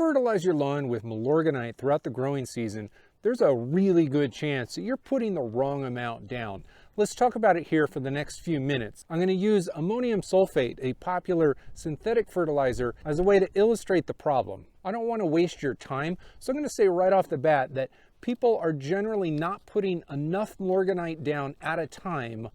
fertilize your lawn with Milorganite throughout the growing season, there's a really good chance that you're putting the wrong amount down. Let's talk about it here for the next few minutes. I'm going to use ammonium sulfate, a popular synthetic fertilizer, as a way to illustrate the problem. I don't want to waste your time, so I'm going to say right off the bat that people are generally not putting enough Milorganite down at a time,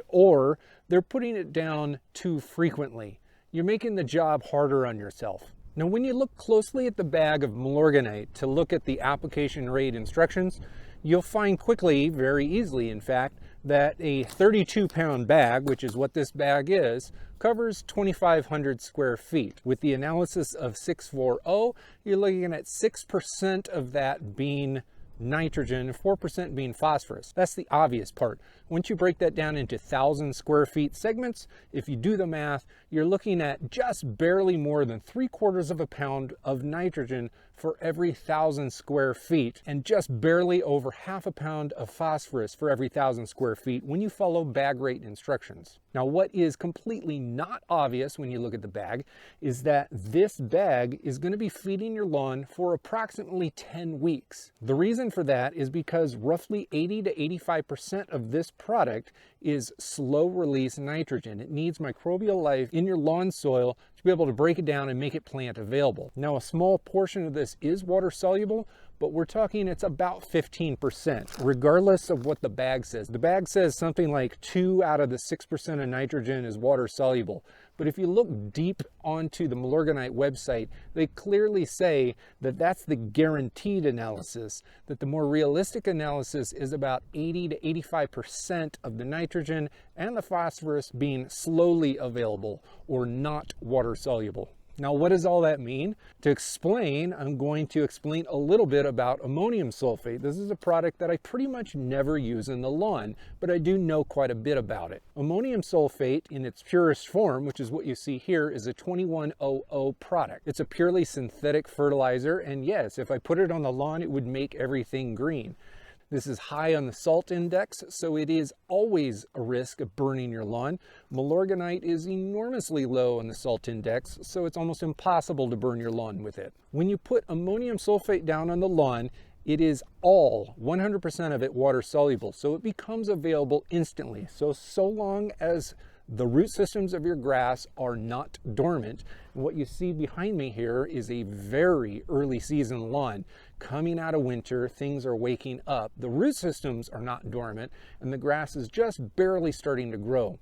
or they're putting it down too frequently. You're making the job harder on yourself. Now, when you look closely at the bag of Milorganite to look at the application rate instructions, you'll find quickly, very easily in fact, that a 32-pound bag, which is what this bag is, covers 2,500 square feet. With the analysis of 640, you're looking at 6% of that being nitrogen, 4% being phosphorus. That's the obvious part. Once you break that down into 1,000 square feet segments, if you do the math, you're looking at just barely more than 3/4 of a pound of nitrogen for every 1,000 square feet, and just barely over 1/2 pound of phosphorus for every 1,000 square feet when you follow bag rate instructions. Now, what is completely not obvious when you look at the bag is that this bag is going to be feeding your lawn for approximately 10 weeks. The reason for that is because roughly 80 to 85% of this product is slow release nitrogen. It needs microbial life in your lawn soil to be able to break it down and make it plant available. Now, a small portion of this is water soluble, but we're talking it's about 15%, regardless of what the bag says. The bag says something like 2 out of the 6% of nitrogen is water soluble. But if you look deep onto the Milorganite website, they clearly say that that's the guaranteed analysis, that the more realistic analysis is about 80 to 85% of the nitrogen and the phosphorus being slowly available or not water soluble. Now, what does all that mean? To explain, I'm going to explain a little bit about ammonium sulfate. This is a product that I pretty much never use in the lawn, but I do know quite a bit about it. Ammonium sulfate in its purest form, which is what you see here, is a 2100 product. It's a purely synthetic fertilizer, and yes, if I put it on the lawn, it would make everything green. This is high on the salt index, so it is always a risk of burning your lawn. Milorganite is enormously low on the salt index, so it's almost impossible to burn your lawn with it. When you put ammonium sulfate down on the lawn, it is all 100% of it water soluble, so it becomes available instantly. So long as the root systems of your grass are not dormant. And what you see behind me here is a very early season lawn. Coming out of winter, things are waking up. The root systems are not dormant, and the grass is just barely starting to grow.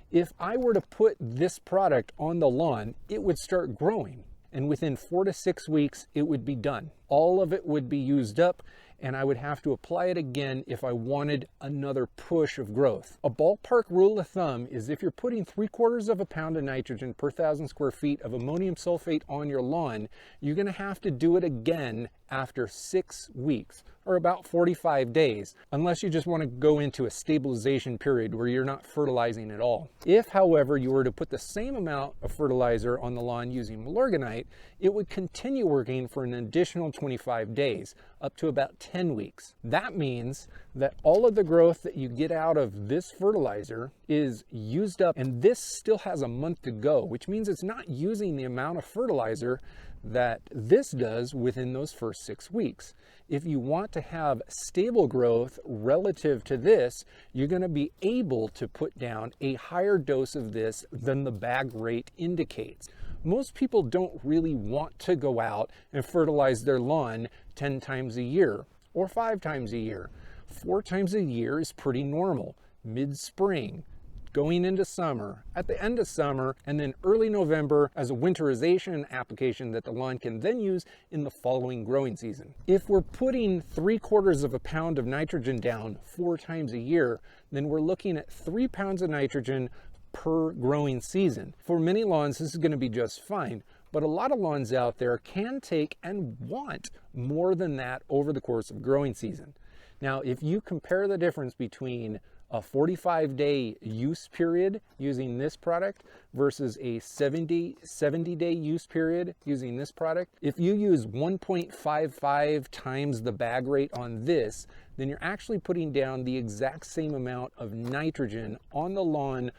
If I were to put this product on the lawn, it would start growing. And within 4 to 6 weeks, it would be done. All of it would be used up, and I would have to apply it again if I wanted another push of growth. A ballpark rule of thumb is if you're putting 3/4 of a pound of nitrogen per 1,000 square feet of ammonium sulfate on your lawn, you're going to have to do it again after 6 weeks, or about 45 days, unless you just want to go into a stabilization period where you're not fertilizing at all. If, however, you were to put the same amount of fertilizer on the lawn using Milorganite, it would continue working for an additional 25 days, up to about 10 weeks. That means that all of the growth that you get out of this fertilizer is used up, and this still has a month to go, which means it's not using the amount of fertilizer that this does within those first 6 weeks. If you want to have stable growth relative to this, you're going to be able to put down a higher dose of this than the bag rate indicates. Most people don't really want to go out and fertilize their lawn 10 times a year or 5 times a year. 4 times a year is pretty normal. Mid-spring, going into summer, at the end of summer, and then early November as a winterization application that the lawn can then use in the following growing season. If we're putting 3/4 of a pound of nitrogen down 4 times a year, then we're looking at 3 pounds of nitrogen per growing season. For many lawns, this is going to be just fine, but a lot of lawns out there can take and want more than that over the course of growing season. Now, if you compare the difference between a 45-day use period using this product versus a 70-day use period using this product, if you use 1.55 times the bag rate on this, then you're actually putting down the exact same amount of nitrogen on the lawn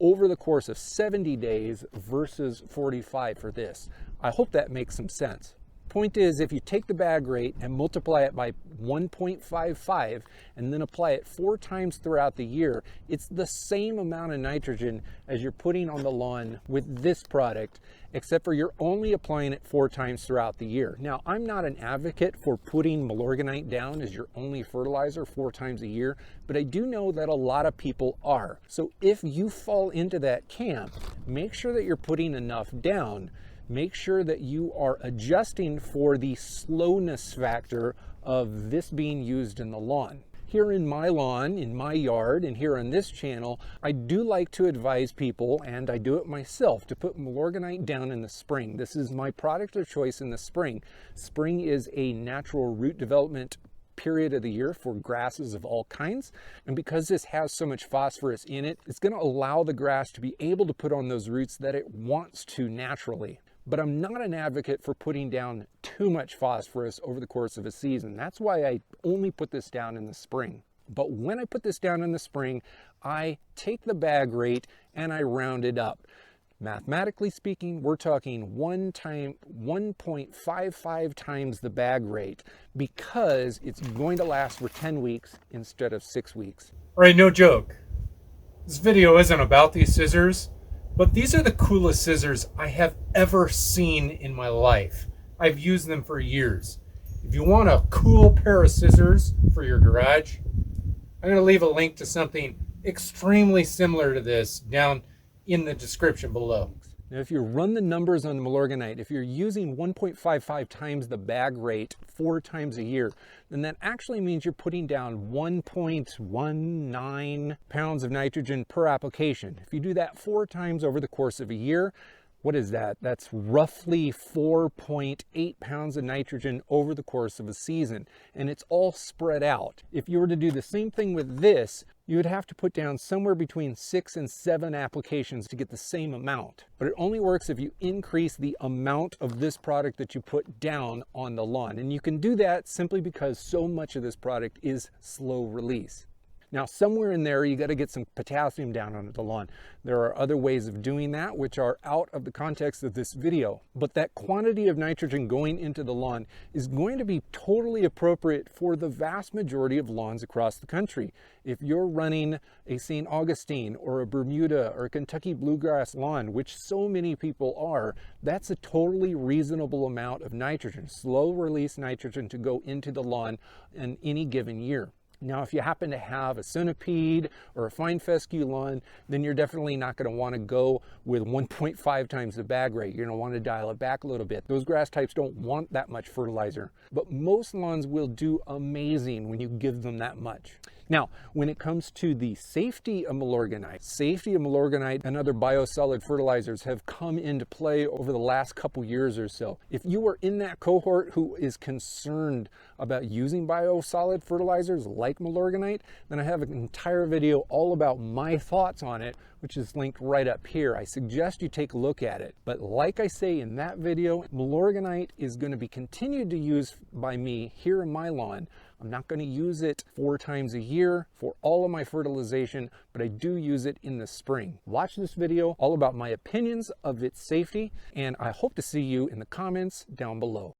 over the course of 70 days versus 45 for this. I hope that makes some sense. Point is, if you take the bag rate and multiply it by 1.55 and then apply it 4 times throughout the year, it's the same amount of nitrogen as you're putting on the lawn with this product, except for you're only applying it 4 times throughout the year. Now, I'm not an advocate for putting Milorganite down as your only fertilizer 4 times a year, but I do know that a lot of people are. So if you fall into that camp, make sure that you're putting enough down. Make sure that you are adjusting for the slowness factor of this being used in the lawn. Here in my lawn, in my yard, and here on this channel, I do like to advise people, and I do it myself, to put Milorganite down in the spring. This is my product of choice in the spring. Spring is a natural root development period of the year for grasses of all kinds, and because this has so much phosphorus in it, it's going to allow the grass to be able to put on those roots that it wants to naturally. But I'm not an advocate for putting down too much phosphorus over the course of a season. That's why I only put this down in the spring. But when I put this down in the spring, I take the bag rate and I round it up. Mathematically speaking, we're talking 1.55 times the bag rate, because it's going to last for 10 weeks instead of 6 weeks. All right, no joke. This video isn't about these scissors, but these are the coolest scissors I have ever seen in my life. I've used them for years. If you want a cool pair of scissors for your garage, I'm going to leave a link to something extremely similar to this down in the description below. Now, if you run the numbers on the Milorganite, if you're using 1.55 times the bag rate 4 times a year, then that actually means you're putting down 1.19 pounds of nitrogen per application. If you do that 4 times over the course of a year, what is that? That's roughly 4.8 pounds of nitrogen over the course of a season, and it's all spread out. If you were to do the same thing with this, you would have to put down somewhere between 6 and 7 applications to get the same amount. But it only works if you increase the amount of this product that you put down on the lawn. And you can do that simply because so much of this product is slow release. Now, somewhere in there, you got to get some potassium down onto the lawn. There are other ways of doing that, which are out of the context of this video. But that quantity of nitrogen going into the lawn is going to be totally appropriate for the vast majority of lawns across the country. If you're running a St. Augustine or a Bermuda or a Kentucky bluegrass lawn, which so many people are, that's a totally reasonable amount of nitrogen, slow release nitrogen, to go into the lawn in any given year. Now, if you happen to have a centipede or a fine fescue lawn, then you're definitely not going to want to go with 1.5 times the bag rate. You're going to want to dial it back a little bit. Those grass types don't want that much fertilizer, but most lawns will do amazing when you give them that much. Now, when it comes to the safety of Milorganite and other biosolid fertilizers have come into play over the last couple years or so. If you are in that cohort who is concerned about using biosolid fertilizers like Milorganite, then I have an entire video all about my thoughts on it, which is linked right up here. I suggest you take a look at it. But like I say in that video, Milorganite is going to be continued to use by me here in my lawn. I'm not going to use it 4 times a year for all of my fertilization, but I do use it in the spring. Watch this video all about my opinions of its safety, and I hope to see you in the comments down below.